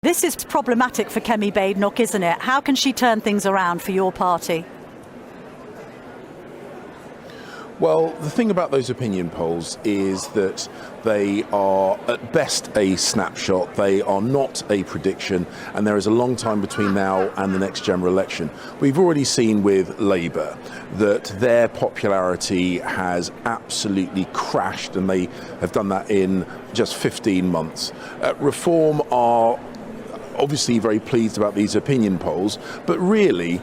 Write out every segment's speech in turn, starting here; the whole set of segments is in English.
This is problematic for Kemi Badenoch, isn't it? How can she turn things around for your party? Well, the thing about those opinion polls is that they are at best a snapshot. They are not a prediction, and there is a long time between now and the next general election. We've already seen with Labour that their popularity has absolutely crashed, and they have done that in just 15 months. Reform are obviously very pleased about these opinion polls, but really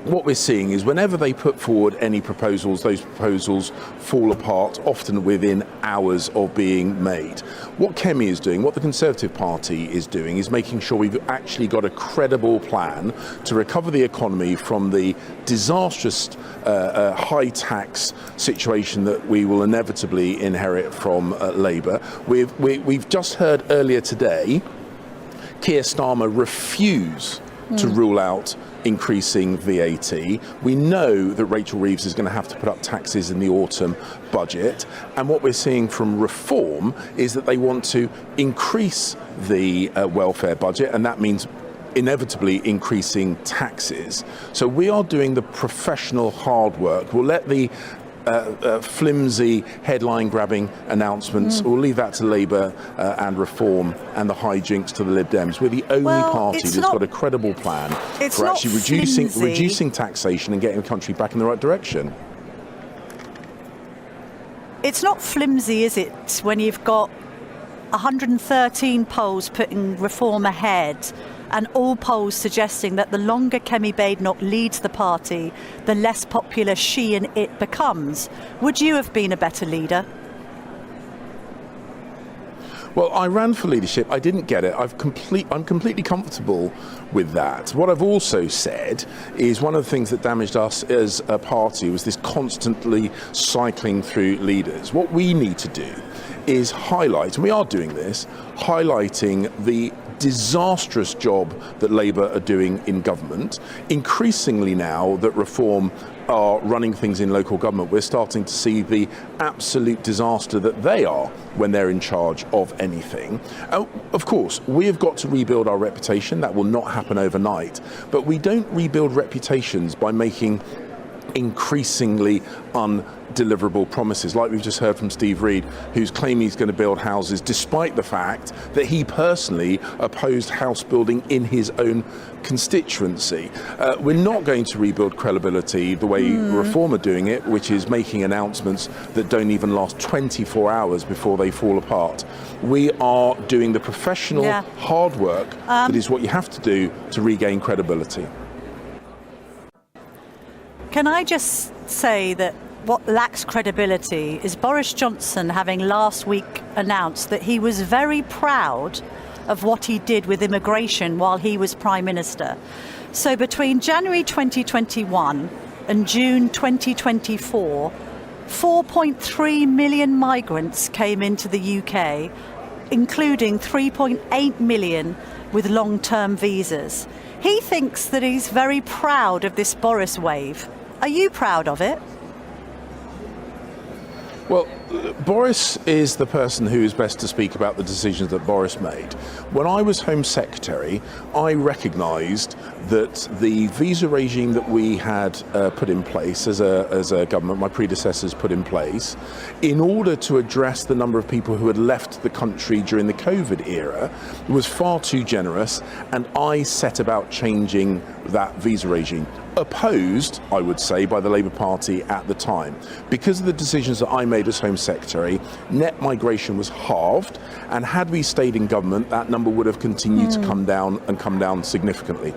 what we're seeing is whenever they put forward any proposals, those proposals fall apart, often within hours of being made. What Kemi is doing, what the Conservative Party is doing, is making sure we've actually got a credible plan to recover the economy from the disastrous high tax situation that we will inevitably inherit from Labour. We've just heard earlier today Keir Starmer refuse to rule out increasing VAT. We know that Rachel Reeves is going to have to put up taxes in the autumn budget, and what we're seeing from Reform is that they want to increase the welfare budget, and that means inevitably increasing taxes. So we are doing the professional hard work. We'll let the flimsy headline-grabbing announcements. We'll leave that to Labour and Reform and the hijinks to the Lib Dems. We're the only party that's got a credible plan for actually reducing taxation and getting the country back in the right direction. It's not flimsy, is it, when you've got 113 polls putting Reform ahead, and all polls suggesting that the longer Kemi Badenoch leads the party, the less popular she and it becomes. Would you have been a better leader? Well, I ran for leadership. I didn't get it. I'm completely comfortable with that. What I've also said is one of the things that damaged us as a party was this constantly cycling through leaders. What we need to do is highlight, and we are doing this, highlighting the disastrous job that Labour are doing in government. Increasingly now that Reform are running things in local government, we're starting to see the absolute disaster that they are when they're in charge of anything. Of course, we have got to rebuild our reputation. That will not happen overnight, but we don't rebuild reputations by making increasingly undeliverable promises, like we've just heard from Steve Reed, who's claiming he's going to build houses despite the fact that he personally opposed house building in his own constituency. We're not going to rebuild credibility the way Reform are doing it, which is making announcements that don't even last 24 hours before they fall apart. We are doing the professional hard work that is what you have to do to regain credibility. Can I just say that what lacks credibility is Boris Johnson having last week announced that he was very proud of what he did with immigration while he was Prime Minister. So between January 2021 and June 2024, 4.3 million migrants came into the UK, including 3.8 million with long-term visas. He thinks that he's very proud of this Boris wave. Are you proud of it? Well, Boris is the person who is best to speak about the decisions that Boris made. When I was Home Secretary, I recognised that the visa regime that we had put in place as a government, my predecessors put in place, in order to address the number of people who had left the country during the COVID era, was far too generous, and I set about changing that visa regime. Opposed, I would say, by the Labour Party at the time. Because of the decisions that I made as Home Secretary, net migration was halved, and had we stayed in government, that number would have continued to come down, and come down significantly.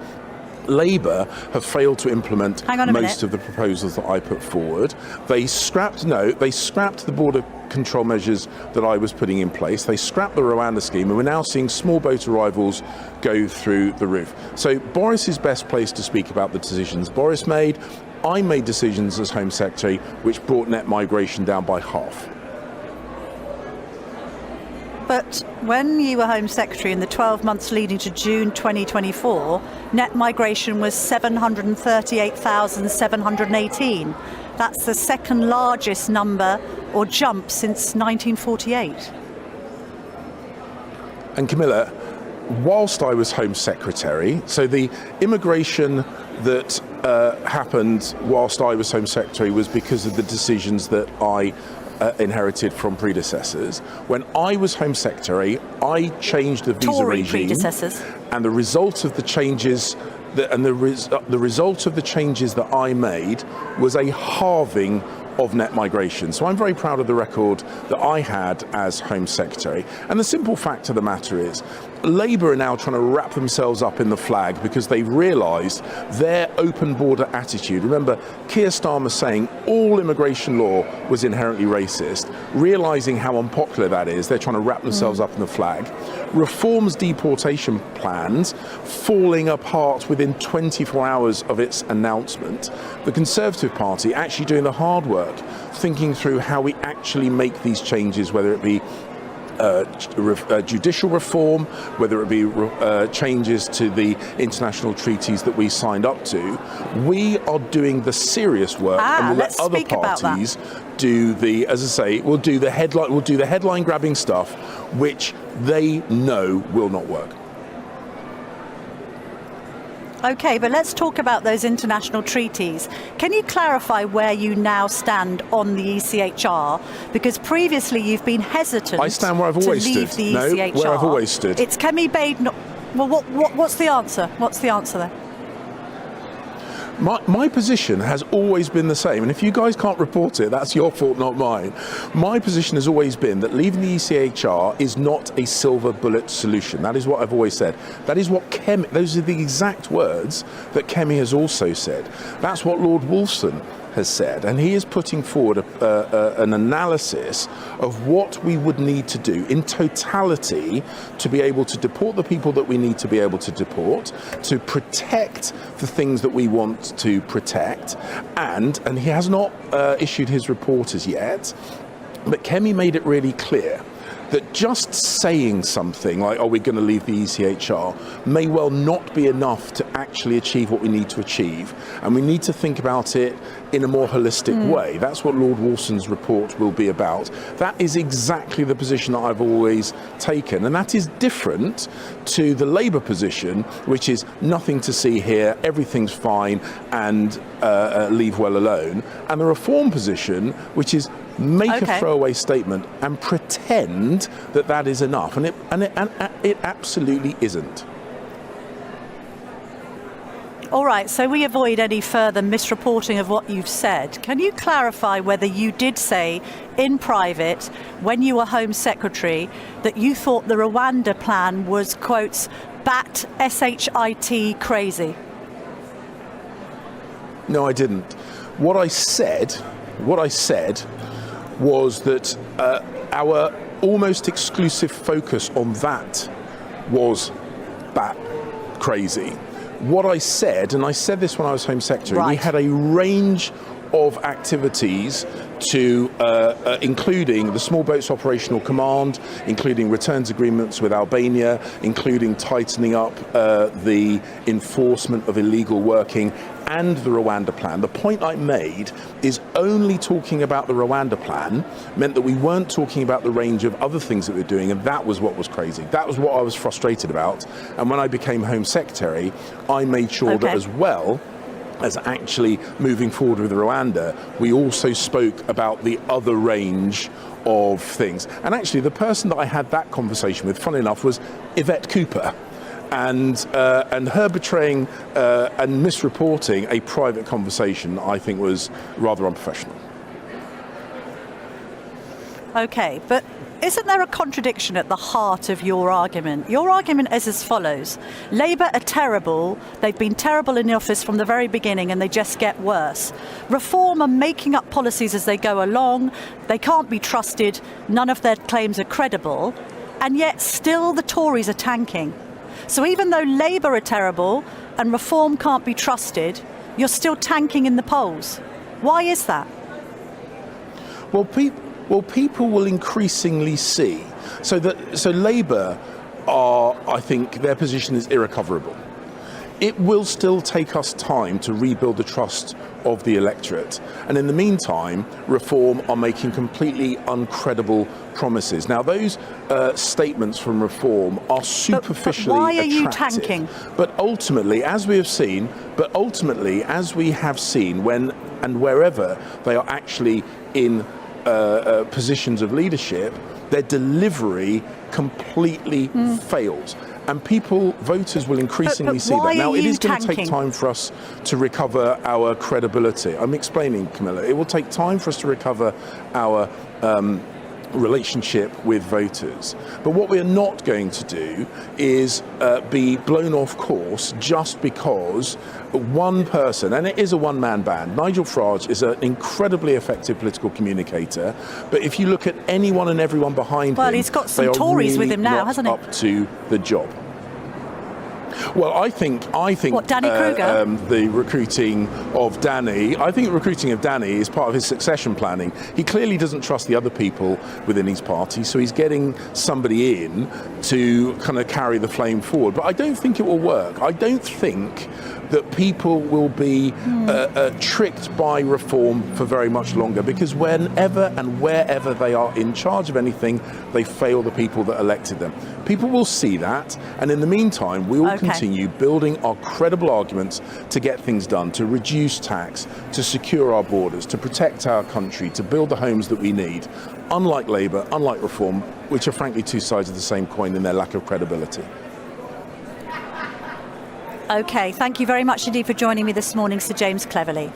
Labour have failed to implement most of the proposals that I put forward. They scrapped the border control measures that I was putting in place. They scrapped the Rwanda scheme, and we're now seeing small boat arrivals go through the roof. So Boris is best placed to speak about the decisions Boris made. I made decisions as Home Secretary which brought net migration down by half. But when you were Home Secretary in the 12 months leading to June 2024, net migration was 738,718. That's the second largest number or jump since 1948. And Camilla, whilst I was Home Secretary, so the immigration that happened whilst I was Home Secretary was because of the decisions that I inherited from predecessors. When I was Home Secretary, I changed the visa Tory regime, predecessors. and the result of the changes the result of the changes that I made was a halving of net migration. So I'm very proud of the record that I had as Home Secretary. And the simple fact of the matter is, Labour are now trying to wrap themselves up in the flag because they've realised their open border attitude. Remember, Keir Starmer saying all immigration law was inherently racist, realising how unpopular that is. They're trying to wrap themselves up in the flag. Reform's deportation plans falling apart within 24 hours of its announcement. The Conservative Party actually doing the hard work, thinking through how we actually make these changes, whether it be judicial reform, whether it be changes to the international treaties that we signed up to. We are doing the serious work, and we'll let other parties do the, as I say, we'll do the headline grabbing stuff, which they know will not work. Okay, but let's talk about those international treaties. Can you clarify where you now stand on the ECHR? Because previously you've been hesitant. I stand where I've always to leave stood. The No, ECHR. where I've always stood. It's Kemi Badenoch. Well, what's the answer? What's the answer there? My position has always been the same, and if you guys can't report it, that's your fault, not mine. My position has always been that leaving the ECHR is not a silver bullet solution. That is what I've always said. That is what those are the exact words that Kemi has also said. That's what Lord Wolfson has said, and he is putting forward an analysis of what we would need to do in totality to be able to deport the people that we need to be able to deport, to protect the things that we want to protect, and he has not issued his report as yet, but Kemi made it really clear that just saying something like, are we going to leave the ECHR, may well not be enough to actually achieve what we need to achieve. And we need to think about it in a more holistic way. That's what Lord Wolfson's report will be about. That is exactly the position that I've always taken. And that is different to the Labour position, which is nothing to see here, everything's fine, and leave well alone. And the Reform position, which is make a throwaway statement and pretend that that is enough, and it absolutely isn't. All right, so we avoid any further misreporting of what you've said. Can you clarify whether you did say in private, when you were Home Secretary, that you thought the Rwanda plan was, quotes, bat shit crazy? No, I didn't. What I said was that our almost exclusive focus on that was bat crazy. What I said, and I said this when I was Home Secretary, we had a range of activities to including the Small Boats Operational Command, including returns agreements with Albania, including tightening up the enforcement of illegal working, and the Rwanda plan. The point I made is only talking about the Rwanda plan meant that we weren't talking about the range of other things that we're doing, and that was what was crazy. That was what I was frustrated about. And when I became Home Secretary, I made sure that as well as actually moving forward with Rwanda, we also spoke about the other range of things. And actually, the person that I had that conversation with, funnily enough, was Yvette Cooper. And her betraying and misreporting a private conversation, I think, was rather unprofessional. Okay, but isn't there a contradiction at the heart of your argument? Your argument is as follows. Labour are terrible. They've been terrible in the office from the very beginning, and they just get worse. Reform are making up policies as they go along. They can't be trusted. None of their claims are credible. And yet still the Tories are tanking. So even though Labour are terrible and Reform can't be trusted, you're still tanking in the polls. Why is that? Well, people will increasingly see. So Labour are, I think, their position is irrecoverable. It will still take us time to rebuild the trust of the electorate. And in the meantime, Reform are making completely uncredible promises. Now, those statements from Reform are superficially but why are you attractive. tanking? But ultimately, as we have seen, when and wherever they are actually in positions of leadership, their delivery completely fails. And voters will increasingly see that. Now, it is going to take time for us to recover our credibility. I'm explaining, Camilla. It will take time for us to recover our relationship with voters. But what we are not going to do is be blown off course just because one person, and it is a one-man band. Nigel Farage is an incredibly effective political communicator, but if you look at anyone and everyone behind him, well, he's got some Tories really with him now, not hasn't he? Up to the job. Well, I think. What, Danny Kruger? The recruiting of Danny. I think the recruiting of Danny is part of his succession planning. He clearly doesn't trust the other people within his party, so he's getting somebody in to kind of carry the flame forward. But I don't think it will work. I don't think that people will be tricked by Reform for very much longer, because whenever and wherever they are in charge of anything, they fail the people that elected them. People will see that, and in the meantime, we will continue building our credible arguments to get things done, to reduce tax, to secure our borders, to protect our country, to build the homes that we need. Unlike Labour, unlike Reform, which are frankly two sides of the same coin in their lack of credibility. OK, thank you very much indeed for joining me this morning, Sir James Cleverly.